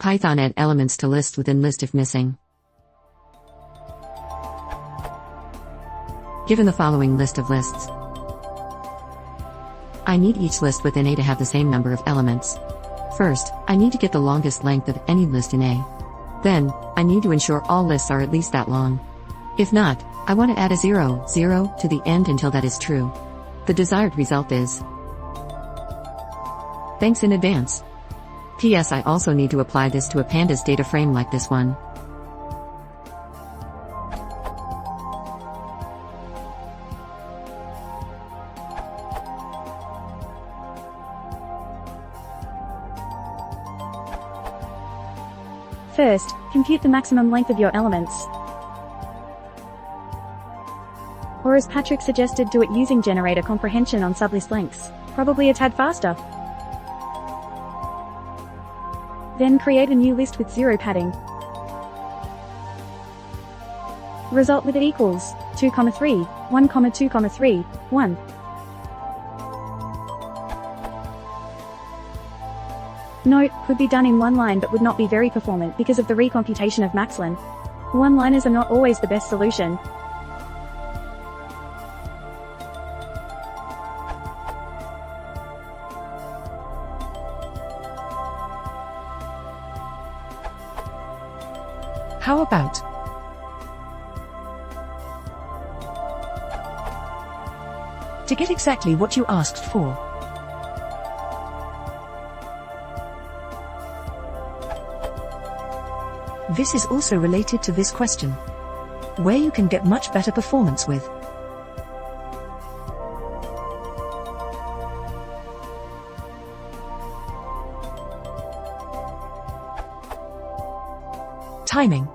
Python add elements to list within list if missing. Given the following list of lists, I need each list within A to have the same number of elements. First, I need to get the longest length of any list in A. Then, I need to ensure all lists are at least that long. If not, I want to add a 0, 0 to the end until that is true. The desired result is. Thanks in advance. P.S. I also need to apply this to a pandas data frame like this one. First, compute the maximum length of your elements. Or as Patrick suggested, do it using generator comprehension on sublist lengths, probably a tad faster. Then create a new list with 0 padding. Result with it equals 2, 3, 1, 2, 3, 1. Note, could be done in one line but would not be very performant because of the recomputation of maxlen. One-liners are not always the best solution. How about? To get exactly what you asked for. This is also related to this question, where you can get much better performance with. Timing.